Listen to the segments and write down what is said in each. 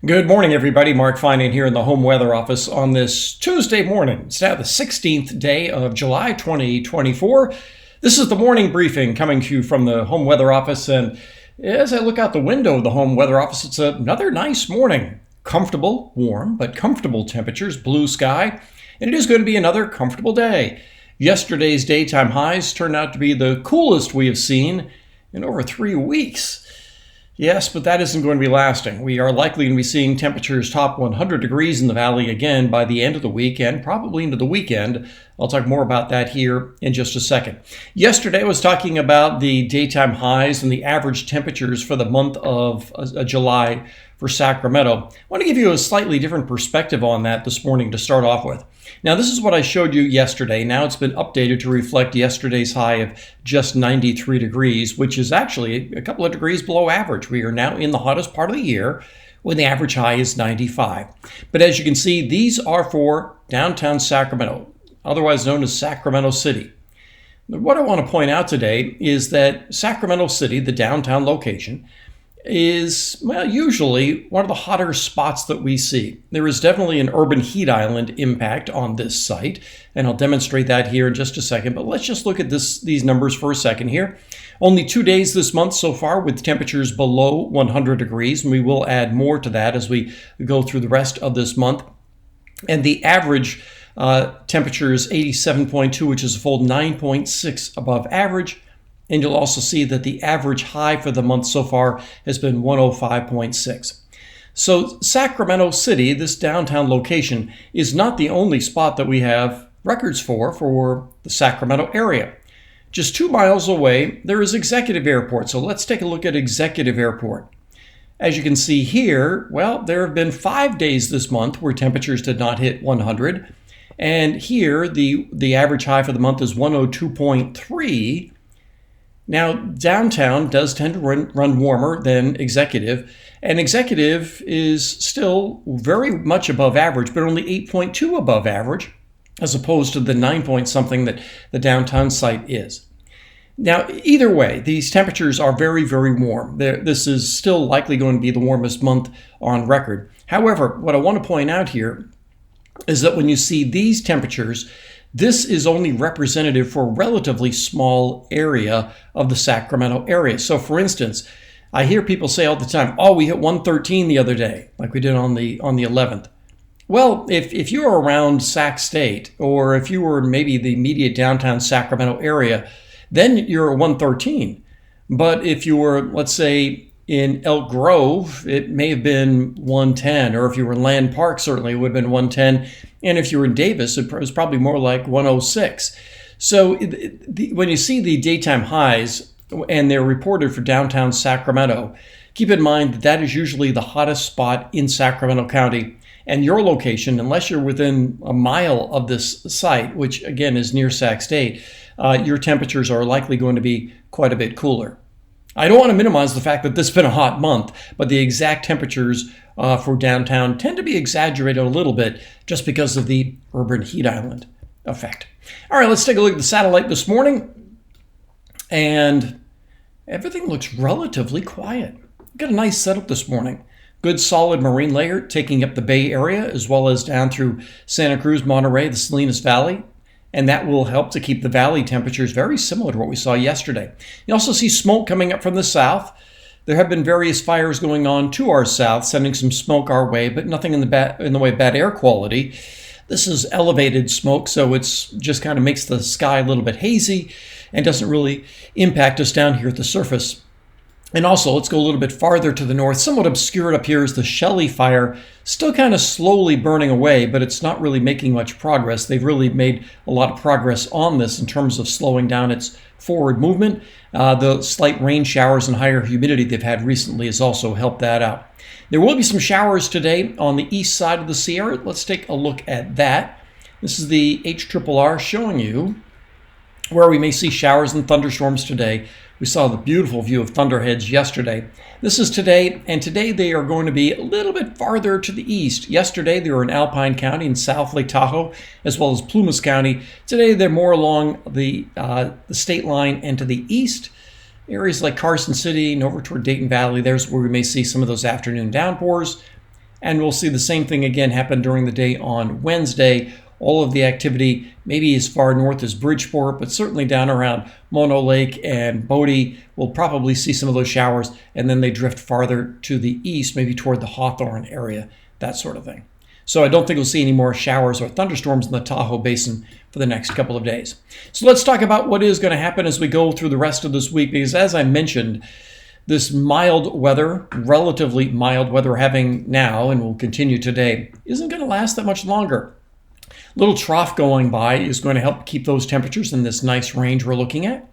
Good morning, everybody. Mark Finan here in the Home Weather Office on this Tuesday morning. It's now the 16th day of July 2024. This is the morning briefing coming to you from the Home Weather Office. And as I look out the window of the Home Weather Office, it's another nice morning. Comfortable, warm, but comfortable temperatures, blue sky. And it is going to be another comfortable day. Yesterday's daytime highs turned out to be the coolest we have seen in over 3 weeks. Yes, but that isn't going to be lasting. We are likely going to be seeing temperatures top 100 degrees in the valley again by the end of the week and probably into the weekend. I'll talk more about that here in just a second. Yesterday I was talking about the daytime highs and the average temperatures for the month of July for Sacramento. I want to give you a slightly different perspective on that this morning to start off with. Now, this is what I showed you yesterday. Now it's been updated to reflect yesterday's high of just 93 degrees, which is actually a couple of degrees below average. We are now in the hottest part of the year when the average high is 95. But as you can see, these are for downtown Sacramento, otherwise known as Sacramento City. What I want to point out today is that Sacramento City, the downtown location, is, well, usually one of the hotter spots that we see. There is definitely an urban heat island impact on this site, and I'll demonstrate that here in just a second. But let's just look at these numbers for a second here. Only 2 days this month so far with temperatures below 100 degrees, and we will add more to that as we go through the rest of this month. And the average temperature is 87.2, which is a full 9.6 above average. And you'll also see that the average high for the month so far has been 105.6. So Sacramento City, this downtown location, is not the only spot that we have records for the Sacramento area. Just 2 miles away, there is Executive Airport. So let's take a look at Executive Airport. As you can see here, well, there have been 5 days this month where temperatures did not hit 100. And here, the average high for the month is 102.3. Now, downtown does tend to run warmer than Executive, and Executive is still very much above average, but only 8.2 above average, as opposed to the 9 point something that the downtown site is. Now, either way, these temperatures are very, very warm. This is still likely going to be the warmest month on record. However, what I want to point out here is that when you see these temperatures, this is only representative for a relatively small area of the Sacramento area. So for instance, I hear people say all the time, oh, we hit 113 the other day, like we did on the 11th. Well, if you're around Sac State, or if you were maybe the immediate downtown Sacramento area, then you're at 113. But if you were, let's say, in Elk Grove, it may have been 110, or if you were in Land Park, certainly it would have been 110. And if you were in Davis, it was probably more like 106. So when you see the daytime highs, and they're reported for downtown Sacramento, keep in mind that that is usually the hottest spot in Sacramento County. And your location, unless you're within a mile of this site, which again is near Sac State, your temperatures are likely going to be quite a bit cooler. I don't want to minimize the fact that this has been a hot month, but the exact temperatures for downtown tend to be exaggerated a little bit just because of the urban heat island effect. All right, let's take a look at the satellite this morning. And everything looks relatively quiet. We've got a nice setup this morning. Good solid marine layer taking up the Bay Area as well as down through Santa Cruz, Monterey, the Salinas Valley. And that will help to keep the valley temperatures very similar to what we saw yesterday. You also see smoke coming up from the south. There have been various fires going on to our south, sending some smoke our way, but nothing in the way of bad air quality. This is elevated smoke, so it's just kind of makes the sky a little bit hazy and doesn't really impact us down here at the surface. And also, let's go a little bit farther to the north. Somewhat obscured up here is the Shelley fire, still kind of slowly burning away, but it's not really making much progress. They've really made a lot of progress on this in terms of slowing down its forward movement. The slight rain showers and higher humidity they've had recently has also helped that out. There will be some showers today on the east side of the Sierra. Let's take a look at that. This is the HRRR showing you where we may see showers and thunderstorms today. We saw the beautiful view of thunderheads yesterday. This is today, and today they are going to be a little bit farther to the east. Yesterday they were in Alpine County in South Lake Tahoe, as well as Plumas County. Today they're more along the state line and to the east. Areas like Carson City and over toward Dayton Valley, there's where we may see some of those afternoon downpours. And we'll see the same thing again happen during the day on Wednesday. All of the activity, maybe as far north as Bridgeport, but certainly down around Mono Lake and Bodie, we'll probably see some of those showers, and then they drift farther to the east, maybe toward the Hawthorne area, that sort of thing. So I don't think we'll see any more showers or thunderstorms in the Tahoe Basin for the next couple of days. So let's talk about what is going to happen as we go through the rest of this week, because as I mentioned, this mild weather, relatively mild weather we're having now and will continue today, isn't going to last that much longer. Little trough going by is going to help keep those temperatures in this nice range we're looking at.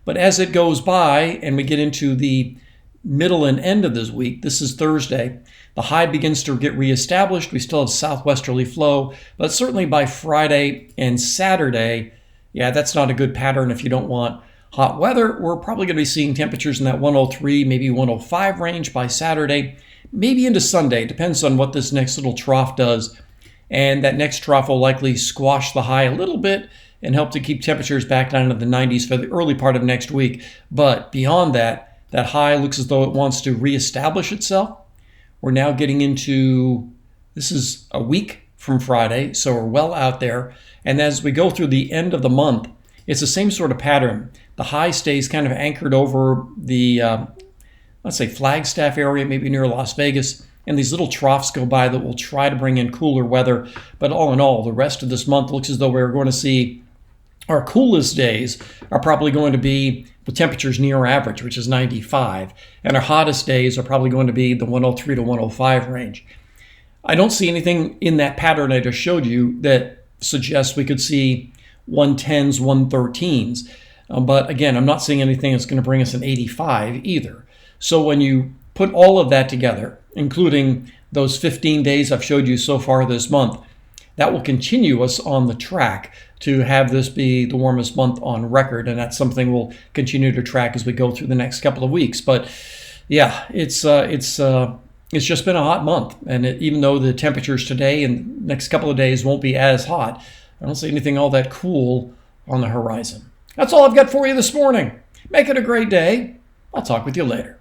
But as it goes by and we get into the middle and end of this week, this is Thursday, the high begins to get reestablished. We still have southwesterly flow, but certainly by Friday and Saturday, yeah, that's not a good pattern if you don't want hot weather. We're probably going to be seeing temperatures in that 103, maybe 105 range by Saturday, maybe into Sunday. Depends on what this next little trough does. And that next trough will likely squash the high a little bit and help to keep temperatures back down into the 90s for the early part of next week. But beyond that, that high looks as though it wants to reestablish itself. We're now getting into, this is a week from Friday, so we're well out there. And as we go through the end of the month, it's the same sort of pattern. The high stays kind of anchored over the, let's say, Flagstaff area, maybe near Las Vegas. And these little troughs go by that will try to bring in cooler weather. But all in all, the rest of this month looks as though we're going to see our coolest days are probably going to be with temperatures near average, which is 95. And our hottest days are probably going to be the 103 to 105 range. I don't see anything in that pattern I just showed you that suggests we could see 110s, 113s. But again, I'm not seeing anything that's going to bring us an 85 either. So when you put all of that together, including those 15 days I've showed you so far this month, that will continue us on the track to have this be the warmest month on record. And that's something we'll continue to track as we go through the next couple of weeks. But yeah, it's just been a hot month. And even though the temperatures today and next couple of days won't be as hot, I don't see anything all that cool on the horizon. That's all I've got for you this morning. Make it a great day. I'll talk with you later.